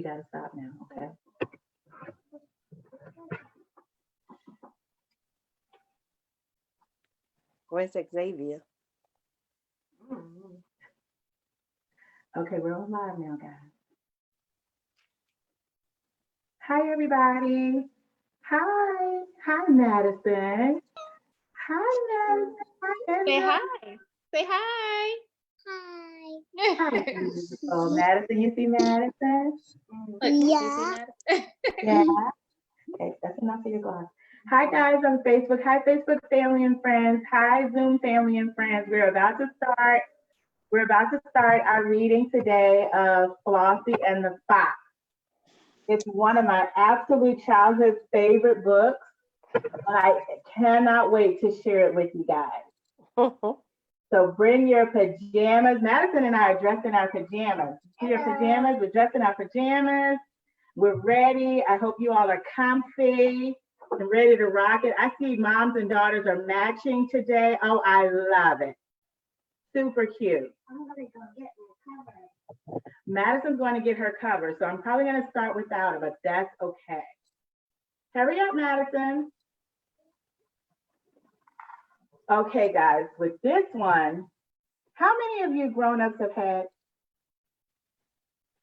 got to stop now, okay? Where's Xavier? Okay, we're on live now, guys. Hi, everybody. Hi. Hi, Madison. Hi, Madison. Hi, Say everybody. hi. Say hi. Hi, Hi. beautiful. Madison, you see Madison? Look, you see Yeah. that? Yeah. Okay, that's enough for your glass. Hi, guys on Facebook. Hi, Facebook family and friends. Hi, Zoom family and friends. We're about to start. We're about to start our reading today of Flossie and the Fox. It's one of my absolute childhood favorite books. I cannot wait to share it with you guys. So bring your pajamas. Madison and I are dressed in our pajamas. See your pajamas? We're dressed in our pajamas. We're ready. I hope you all are comfy and ready to rock it. I see moms and daughters are matching today. Oh, I love it. Super cute. I'm gonna go get my cover. Madison's going to get her cover, so I'm probably going to start without her, but that's okay. Hurry up, Madison. Okay, guys, with this one, how many of you grown-ups have had,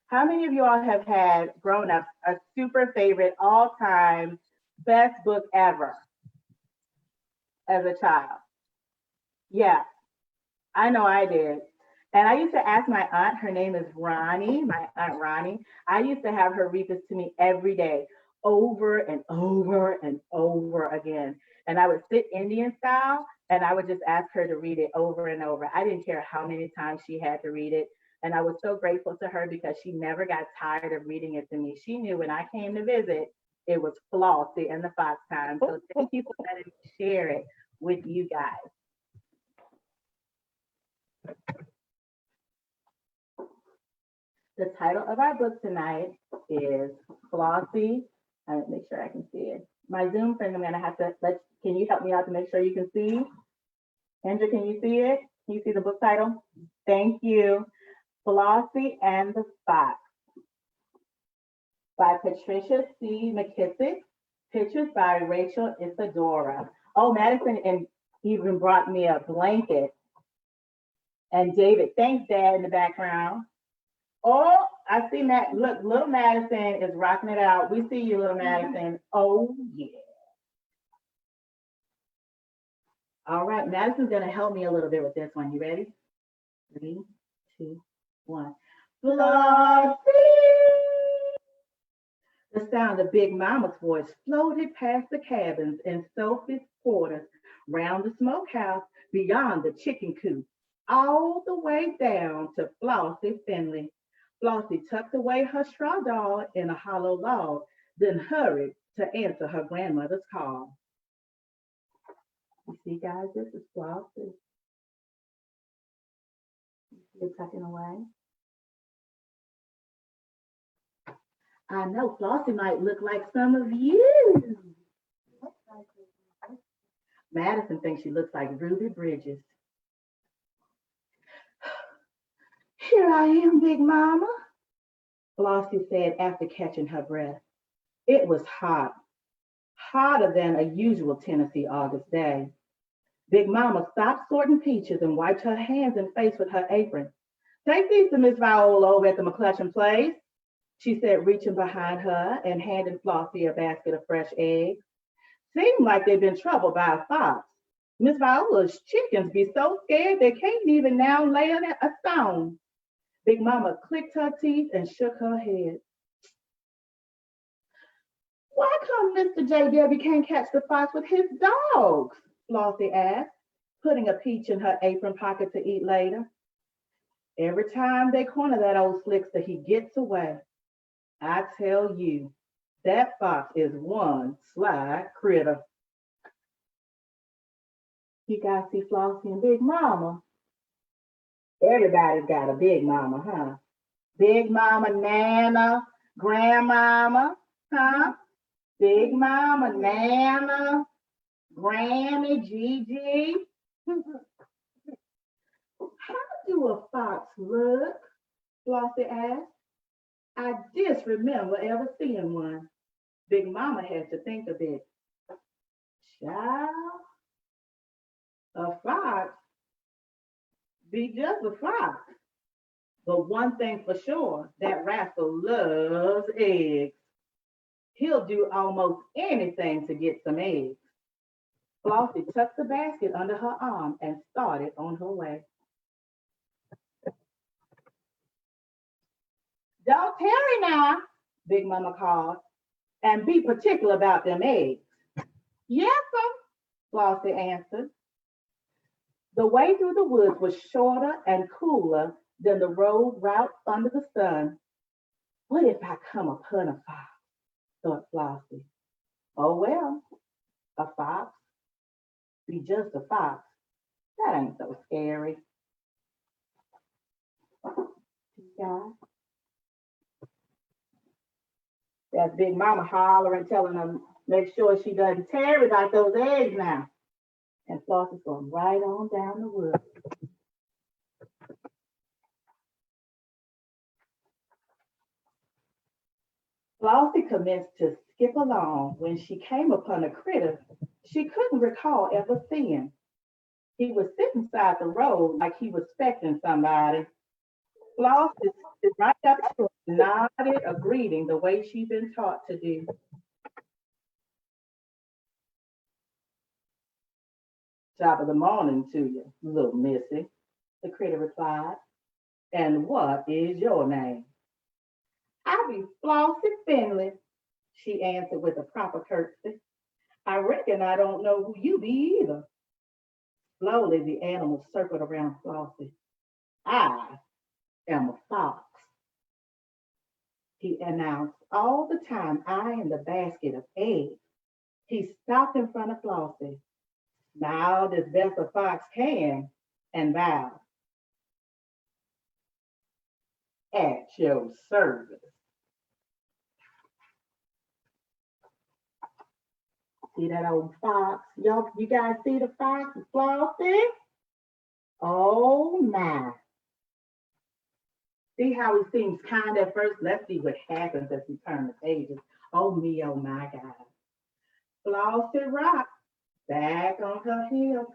how many of you all have had grown-ups, a super favorite, all-time, best book ever as a child? Yeah, I know I did. And I used to ask my aunt, her name is Ronnie, my aunt Ronnie. I used to have her read this to me every day, over and over and over again. And I would sit Indian style and I would just ask her to read it over and over. I didn't care how many times she had to read it. And I was so grateful to her because she never got tired of reading it to me. She knew when I came to visit, it was Flossie and the Fox time. So thank you for letting me share it with you guys. The title of our book tonight is Flossie. Make sure I can see it. My Zoom friend, I'm gonna have to can you help me out to make sure you can see? Andrew, can you see it? Can you see the book title? Thank you. Flossie and the Fox by Patricia C. McKissick. Pictures by Rachel Isadora. Oh, Madison and even brought me a blanket. And David, thanks, Dad, in the background. Oh, I see Matt. Look, little Madison is rocking it out. We see you, little Madison. Oh, yeah. All right, Madison's going to help me a little bit with this one. You ready? 3, 2, 1. Flossie! The sound of Big Mama's voice floated past the cabins in Sophie's quarters, round the smokehouse, beyond the chicken coop, all the way down to Flossie Finley. Flossie tucked away her straw doll in a hollow log, then hurried to answer her grandmother's call. You see, guys, this is Flossie. You see it tucking away? I know Flossie might look like some of you. Madison thinks she looks like Ruby Bridges. Here I am, Big Mama, Flossie said after catching her breath. It was hot, hotter than a usual Tennessee August day. Big Mama stopped sorting peaches and wiped her hands and face with her apron. Take these to Miss Viola over at the McClutchin place, she said, reaching behind her and handing Flossie a basket of fresh eggs. Seemed like they'd been troubled by a fox. Miss Viola's chickens be so scared they can't even now lay on a stone. Big Mama clicked her teeth and shook her head. Why come Mr. J.W. can't catch the fox with his dogs? Flossie asked, putting a peach in her apron pocket to eat later. Every time they corner that old slickster, he gets away. I tell you, that fox is one sly critter. You guys see Flossie and Big Mama? Everybody's got a Big Mama, huh? Big Mama Nana, Grandmama, huh? Big Mama Nana, Granny Gigi. How do a fox look? Flossie asked. I just remember ever seeing one. Big Mama had to think a bit. Child, a fox be just a fox. But one thing for sure, that rascal loves eggs. He'll do almost anything to get some eggs. Flossie tucked the basket under her arm and started on her way. Don't tarry now, Big Mama called, and be particular about them eggs. Yes, sir, Flossie answered. The way through the woods was shorter and cooler than the road route under the sun. What if I come upon a fox? Thought Flossie. Oh well, a fox be just a fox. That ain't so scary. Yeah. That's Big Mama hollering, telling her make sure she doesn't tarry about those eggs now. And Flossie's going right on down the woods. Flossie commenced to skip along when she came upon a critter she couldn't recall ever seeing. He was sitting beside the road like he was expecting somebody. Flossie stood right up to him, nodded a greeting the way she'd been taught to do. Top of the morning to you, little missy, the critter replied. And what is your name? I be Flossie Finley, she answered with a proper curtsy. I reckon I don't know who you be either. Slowly, the animal circled around Flossie. I am a fox, he announced, all the time eyeing the basket of eggs. He stopped in front of Flossie, smiled as best a fox can, and bowed. At your service. See that old fox? Y'all, you guys see the fox, Flossie? Oh my. See how he seems kind at first? Let's see what happens as we turn the pages. Oh me, oh my God. Flossie rocked back on her heels,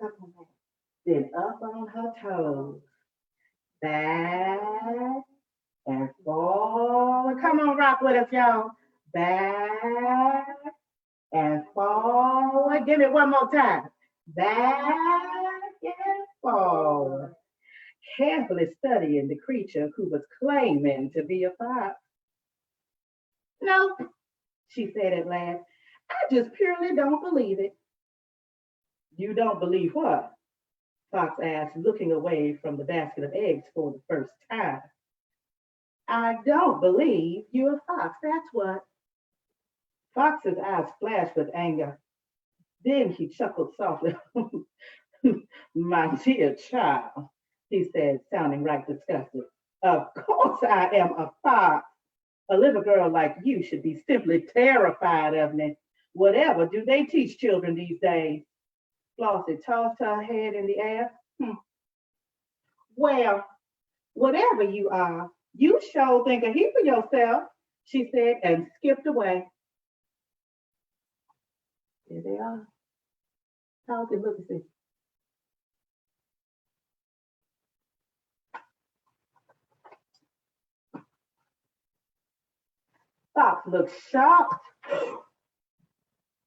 then up on her toes. Back and forward. Come on, rock with us, y'all. Back and forward. Give it one more time. Back and forward. Carefully studying the creature who was claiming to be a fox. Nope, she said at last. I just purely don't believe it. You don't believe what? Fox asked, looking away from the basket of eggs for the first time. I don't believe you're a fox, that's what. Fox's eyes flashed with anger. Then he chuckled softly. My dear child, he said, sounding right disgusted. Of course I am a fox. A little girl like you should be simply terrified of me. Whatever do they teach children these days? Flossie tossed her head in the air. Well, whatever you are, you sure think a heap of yourself, she said, and skipped away. There they are. How's it look? See? Fox looked shocked.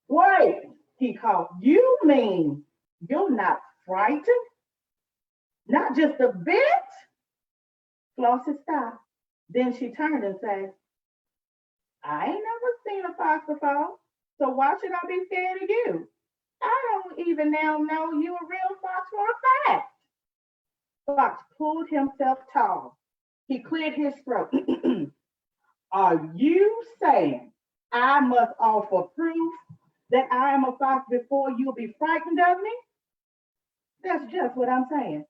Wait, he called. You mean you're not frightened? Not just a bit? Flossie stopped. Then she turned and said, I ain't never seen a fox before, so why should I be scared of you? I don't even now know you a real fox for a fact. Fox pulled himself tall. He cleared his throat. Are you saying I must offer proof that I am a fox before you'll be frightened of me? That's just what I'm saying.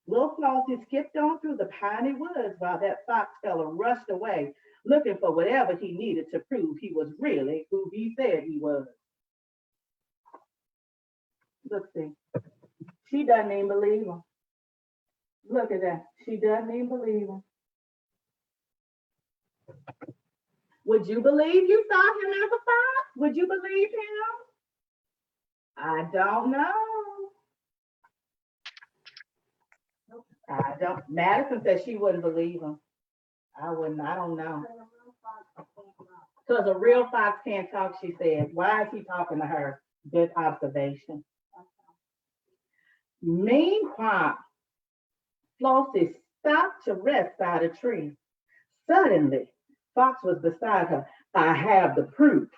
Little Flossie skipped on through the piney woods while that fox fella rushed away, looking for whatever he needed to prove he was really who he said he was. Look, see, she doesn't even believe him. Look at that. She doesn't even believe him. Would you believe you saw him as a fox? Would you believe him? I don't know. I don't. Madison said she wouldn't believe him. I wouldn't. I don't know. Because a real fox can't talk, she said. Why is he talking to her? Good observation. Meanwhile, Flossie stopped to rest by the tree. Suddenly, Fox was beside her. I have the proof,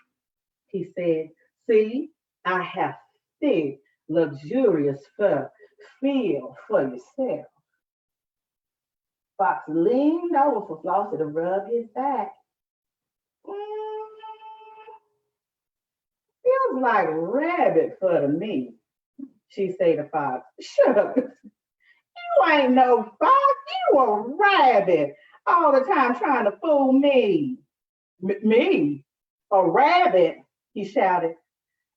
he said. See, I have thick, luxurious fur. Feel for yourself. Fox leaned over for Flossie to rub his back. Feels like rabbit fur to me, she said to Fox. Shucks, you ain't no fox, you a rabbit. All the time trying to fool me. Me? A rabbit? He shouted.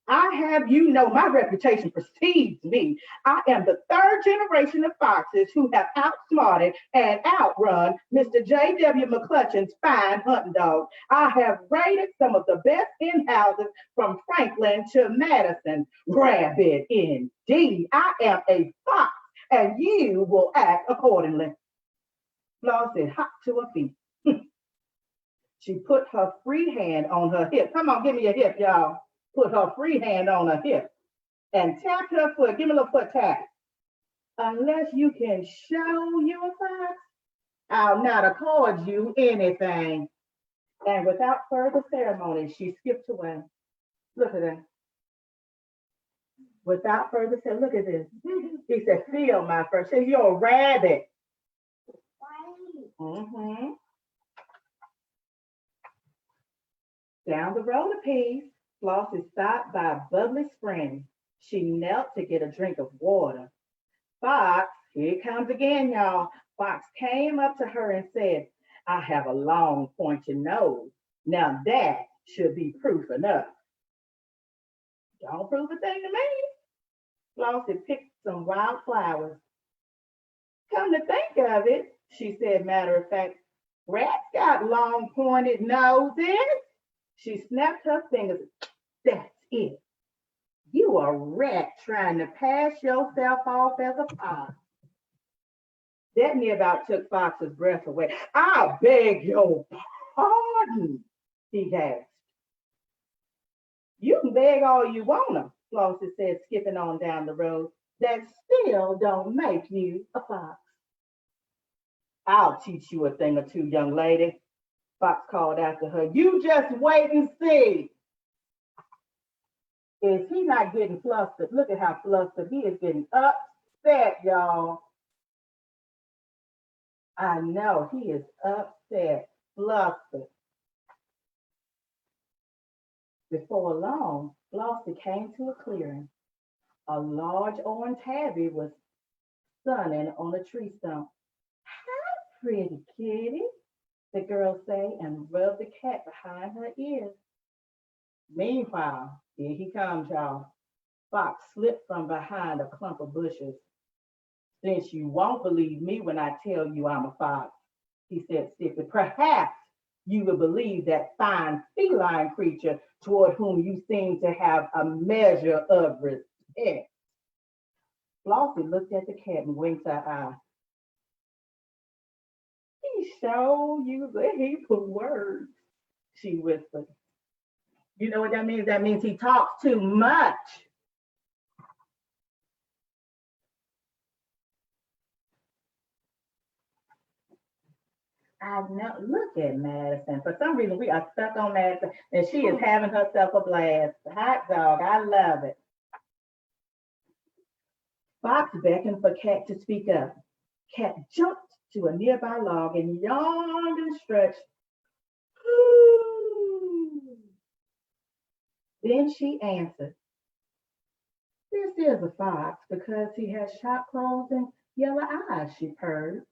I have you know my reputation precedes me. I am the third generation of foxes who have outsmarted and outrun Mr. J.W. McClutchan's fine hunting dog. I have raided some of the best in houses from Franklin to Madison. Rabbit indeed. I am a fox and you will act accordingly. Flossie hopped to her feet. She put her free hand on her hip. Come on, give me a hip, y'all. Put her free hand on her hip and tapped her foot. Give me a little foot tap. Unless you can show you a fox, I'll not accord you anything. And without further ceremony, she skipped away. Look at that. Without further ceremony, look at this. He said, feel my fur. She said, you're a rabbit. Mm-hmm. Down the road a piece, Flossie stopped by a bubbly spring. She knelt to get a drink of water. Fox, here it comes again, y'all. Fox came up to her and said, I have a long pointed nose. Now that should be proof enough. Don't prove a thing to me. Flossie picked some wildflowers. Come to think of it, she said matter of fact, rats got long pointed noses. She snapped her fingers. That's it. You a rat trying to pass yourself off as a fox. That near about took Fox's breath away. I beg your pardon, he gasped. You can beg all you wanna, Flossie said, skipping on down the road. That still don't make you a fox. I'll teach you a thing or two, young lady, Fox called after her. You just wait and see. Is he not getting flustered? Look at how flustered he is getting upset, y'all. I know he is upset, flustered. Before long, Flossie came to a clearing. A large orange tabby was sunning on a tree stump. Hi, pretty kitty, the girl say, and rubbed the cat behind her ears. Meanwhile, here he comes, y'all. Fox slipped from behind a clump of bushes. Since you won't believe me when I tell you I'm a fox, he said stiffly, perhaps you will believe that fine feline creature toward whom you seem to have a measure of respect. Flossie looked at the cat and winked her eye. He showed you a heap of words, she whispered. You know what that means? That means he talks too much. I know. Look at Madison. For some reason, we are stuck on Madison, and she is having herself a blast. Hot dog. I love it. Fox beckoned for Cat to speak up. Cat jumped to a nearby log and yawned and stretched. Then she answered, this is a fox because he has sharp claws and yellow eyes, she purred.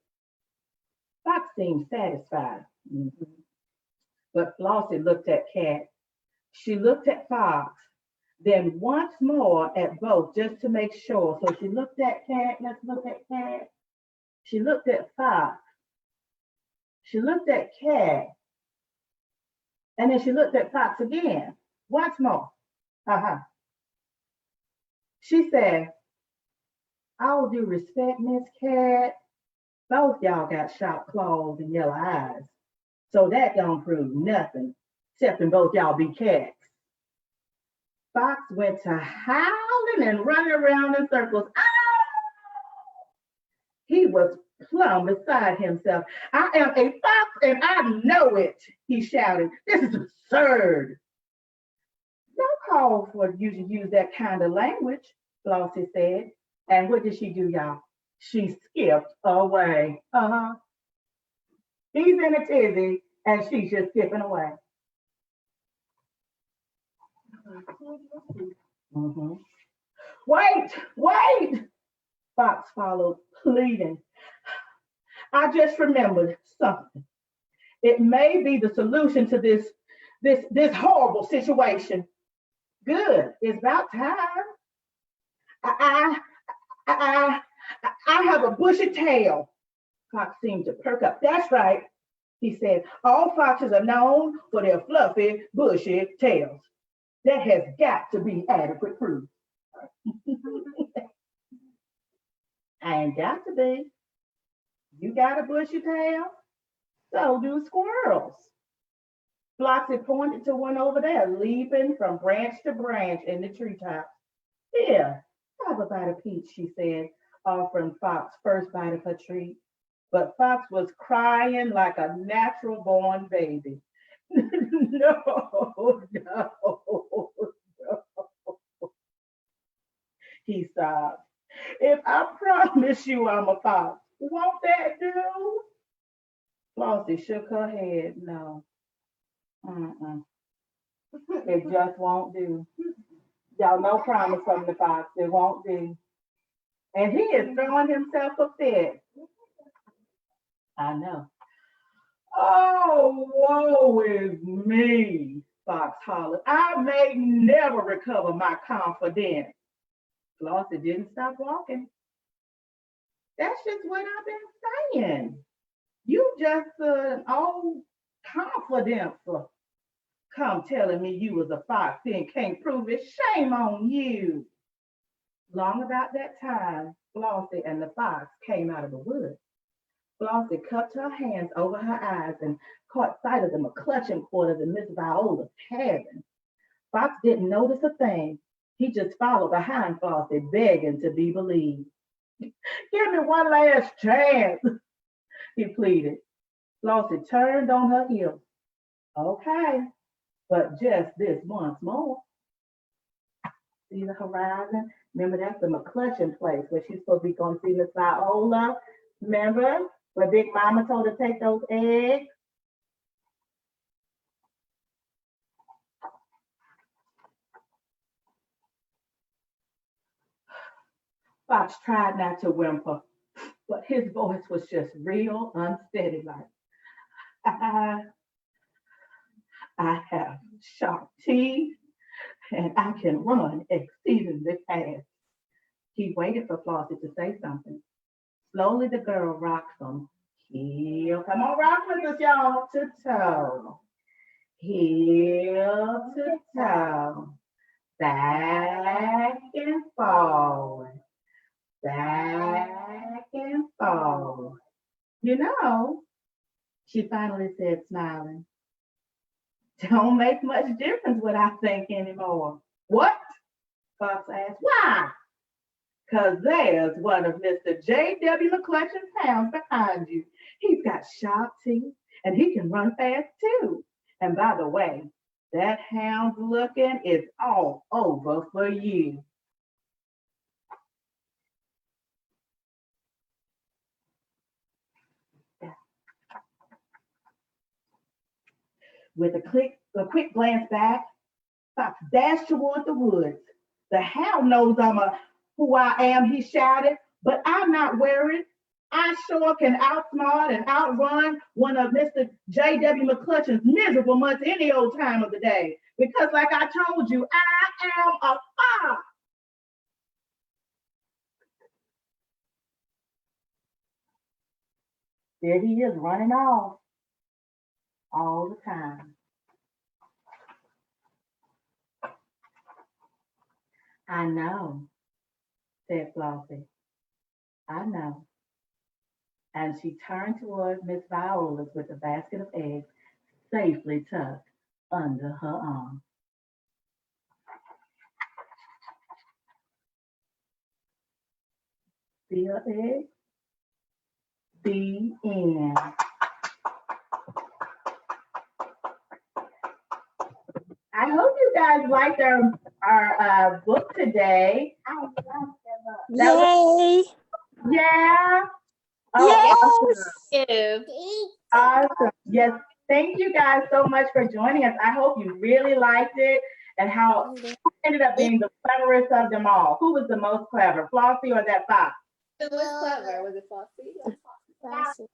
Fox seemed satisfied. But Flossie looked at Cat. She looked at Fox, then once more at both just to make sure. So she looked at Cat. Let's look at Cat. She looked at Fox. She looked at Cat. And then she looked at Fox again, once more. Uh-huh. She said, all due respect, Miss Cat, both y'all got sharp claws and yellow eyes. So that don't prove nothing, except in both y'all be cats. Fox went to howling and running around in circles. Ah! He was plumb beside himself. I am a fox and I know it, he shouted. This is absurd. No call for you to use that kind of language, Flossie said. And what did she do, y'all? She skipped away. Uh-huh. He's in a tizzy and she's just skipping away. Mm-hmm. Wait, wait, Fox followed, pleading. I just remembered something. It may be the solution to this horrible situation. Good. It's about time. I, I, I have a bushy tail. Fox seemed to perk up. That's right, he said. All foxes are known for their fluffy, bushy tails. That has got to be adequate proof. I ain't got to be. You got a bushy tail? So do squirrels. Flossie pointed to one over there, leaping from branch to branch in the treetops. Here, have a bite of peach, she said, offering Fox first bite of her treat. But Fox was crying like a natural born baby. No, no, no, he sobbed. If I promise you I'm a fox, won't that do? Flossie shook her head. No. Mm-mm. It just won't do. Y'all no promise from the fox. It won't do. And he is throwing himself a fit. I know. Oh, woe is me, Fox hollered. I may never recover my confidence. Flossie didn't stop walking. That's just what I've been saying. You just an old confidence. Come telling me you was a fox and can't prove it. Shame on you. Long about that time, Flossie and the fox came out of the woods. Flossie cupped her hands over her eyes and caught sight of the McClutchin quarters in Miss Viola's cabin. Fox didn't notice a thing. He just followed behind Flossie, begging to be believed. Give me one last chance, he pleaded. Flossie turned on her heel. Okay, but just this once more. See the horizon? Remember, that's the McClutchin place where she's supposed to be going to see Miss Viola. Remember where Big Mama told her to take those eggs? Fox tried not to whimper, but his voice was just real unsteady, like, I, I have sharp teeth and I can run exceedingly fast. He waited for Flossie to say something. Slowly, the girl rocked from heel. Come on, rock with us, y'all. To toe. Heel to toe. Back and forward. Back and forward. You know, she finally said, smiling, don't make much difference what I think anymore. What? Fox asked. Why? Because there's one of Mr. J.W. McClutchin's hounds behind you. He's got sharp teeth and he can run fast too. And by the way, that hound's looking is all over for you. With a quick glance back, Fox dashed toward the woods. The hound knows who I am, he shouted, but I'm not worried. I sure can outsmart and outrun one of Mr. J.W. McClutchin's miserable mutts any old time of the day. Because like I told you, I am a fox. There he is running off all the time. I know, said Flossie. I know. And she turned towards Miss Viola's with a basket of eggs safely tucked under her arm. See her eggs? The end. I hope you guys liked our book today. I love the book. That Yay! Yeah. Oh, Yes. awesome. Yes. Thank you guys so much for joining us. I hope you really liked it and how who ended up being the cleverest of them all. Who was the most clever, Flossie or that fox? Who was clever? Was it Flossie?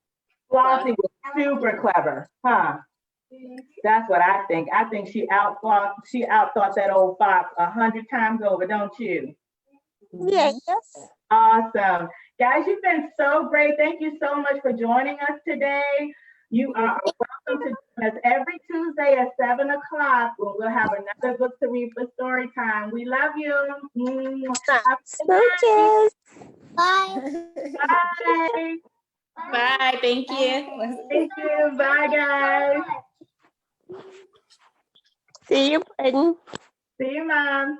Flossie was super clever, huh? That's what I think. I think she outthought that old fox 100 times over, don't you? Yes. Awesome. Guys, you've been so great. Thank you so much for joining us today. You are welcome to join us every Tuesday at 7 o'clock when we'll have another book to read for story time. We love you. Have a good night. Smooches. Bye. Bye. Bye. Thank you. Thank you. Bye, guys. See you, Brittany. See you, Mom.